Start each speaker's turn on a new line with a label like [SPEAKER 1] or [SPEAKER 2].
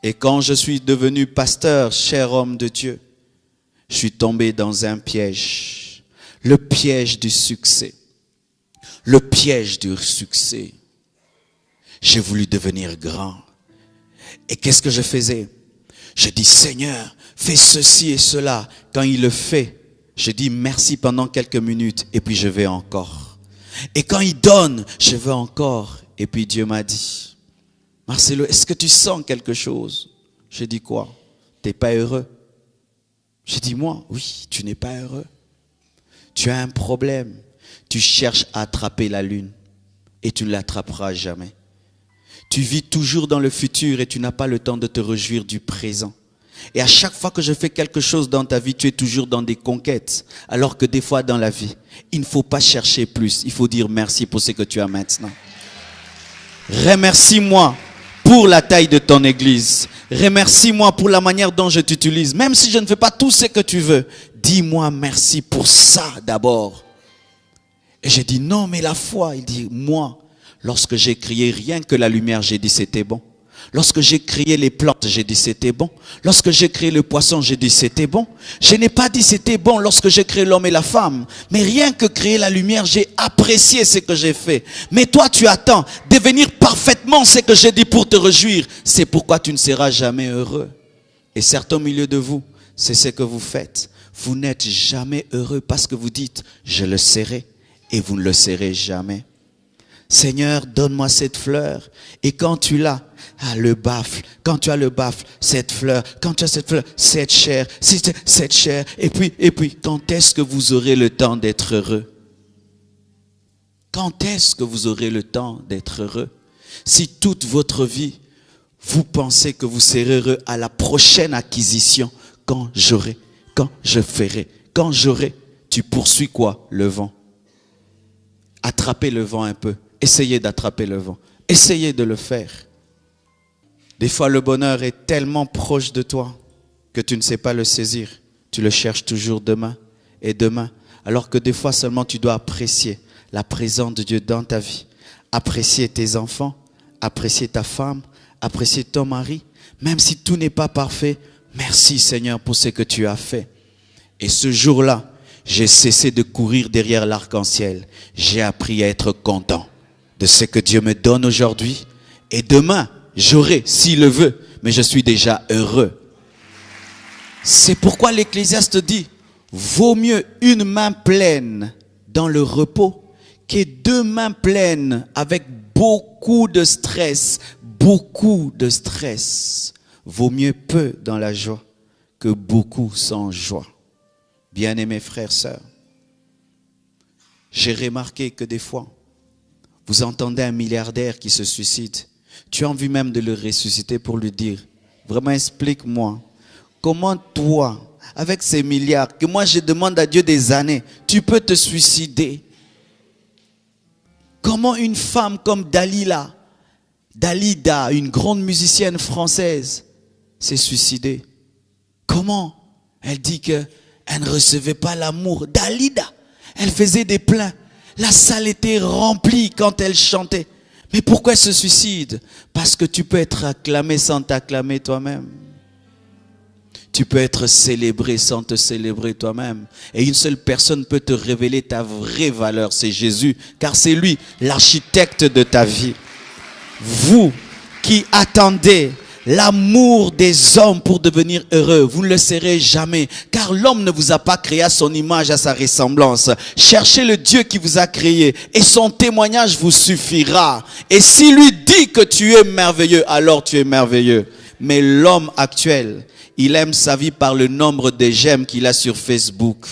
[SPEAKER 1] Et quand je suis devenu pasteur, cher homme de Dieu, je suis tombé dans un piège. Le piège du succès. Le piège du succès. J'ai voulu devenir grand. Et qu'est-ce que je faisais? Je dis, Seigneur, fais ceci et cela. Quand il le fait, je dis merci pendant quelques minutes et puis je vais encore. Et quand il donne, je veux encore. Et puis Dieu m'a dit, Marcelo, est-ce que tu sens quelque chose? J'ai dit quoi? T'es pas heureux? J'ai dit moi, oui, tu n'es pas heureux. Tu as un problème. Tu cherches à attraper la lune et tu ne l'attraperas jamais. Tu vis toujours dans le futur et tu n'as pas le temps de te réjouir du présent. Et à chaque fois que je fais quelque chose dans ta vie, tu es toujours dans des conquêtes. Alors que des fois dans la vie, il ne faut pas chercher plus. Il faut dire merci pour ce que tu as maintenant. Remercie-moi pour la taille de ton église. Remercie-moi pour la manière dont je t'utilise. Même si je ne fais pas tout ce que tu veux, dis-moi merci pour ça d'abord. Et j'ai dit non, mais la foi, il dit moi, lorsque j'ai créé rien que la lumière, j'ai dit c'était bon. Lorsque j'ai créé les plantes, j'ai dit c'était bon. Lorsque j'ai créé le poisson, j'ai dit c'était bon. Je n'ai pas dit c'était bon lorsque j'ai créé l'homme et la femme. Mais rien que créer la lumière, j'ai apprécié ce que j'ai fait. Mais toi, tu attends devenir parfaitement ce que j'ai dit pour te réjouir. C'est pourquoi tu ne seras jamais heureux. Et certains au milieu de vous, c'est ce que vous faites. Vous n'êtes jamais heureux parce que vous dites, je le serai. Et vous ne le serez jamais. Seigneur, donne-moi cette fleur. Et quand tu l'as, le baffle. Quand tu as le baffle, cette fleur. Quand tu as cette fleur, cette chair. Cette chair. Et puis, quand est-ce que vous aurez le temps d'être heureux? Quand est-ce que vous aurez le temps d'être heureux? Si toute votre vie, vous pensez que vous serez heureux à la prochaine acquisition, quand j'aurai, quand je ferai, quand j'aurai, tu poursuis quoi? Le vent. Attrapez le vent un peu. Essayez d'attraper le vent. Essayez de le faire. Des fois, le bonheur est tellement proche de toi que tu ne sais pas le saisir. Tu le cherches toujours demain et demain. Alors que des fois seulement tu dois apprécier la présence de Dieu dans ta vie. Apprécier tes enfants, apprécier ta femme, apprécier ton mari. Même si tout n'est pas parfait, merci Seigneur pour ce que tu as fait. Et ce jour-là, j'ai cessé de courir derrière l'arc-en-ciel. J'ai appris à être content de ce que Dieu me donne aujourd'hui. Et demain, j'aurai, s'il le veut, mais je suis déjà heureux. C'est pourquoi l'Ecclésiaste dit, vaut mieux une main pleine dans le repos que deux mains pleines avec beaucoup de stress. Beaucoup de stress. Vaut mieux peu dans la joie que beaucoup sans joie. Bien-aimés frères, sœurs, j'ai remarqué que des fois, vous entendez un milliardaire qui se suicide. Tu as envie même de le ressusciter pour lui dire, vraiment explique-moi, comment toi, avec ces milliards, que moi je demande à Dieu des années, tu peux te suicider? Comment une femme comme Dalida, une grande musicienne française, s'est suicidée? Comment? Elle dit que elle ne recevait pas l'amour. Dalida, elle faisait des plaints. La salle était remplie quand elle chantait. Mais pourquoi elle se suicide? Parce que tu peux être acclamé sans t'acclamer toi-même. Tu peux être célébré sans te célébrer toi-même. Et une seule personne peut te révéler ta vraie valeur, c'est Jésus. Car c'est lui, l'architecte de ta vie. Vous qui attendez l'amour des hommes pour devenir heureux, vous ne le serez jamais, car l'homme ne vous a pas créé à son image, à sa ressemblance. Cherchez le Dieu qui vous a créé et son témoignage vous suffira. Et s'il lui dit que tu es merveilleux, alors tu es merveilleux. Mais l'homme actuel, il aime sa vie par le nombre de j'aime qu'il a sur Facebook.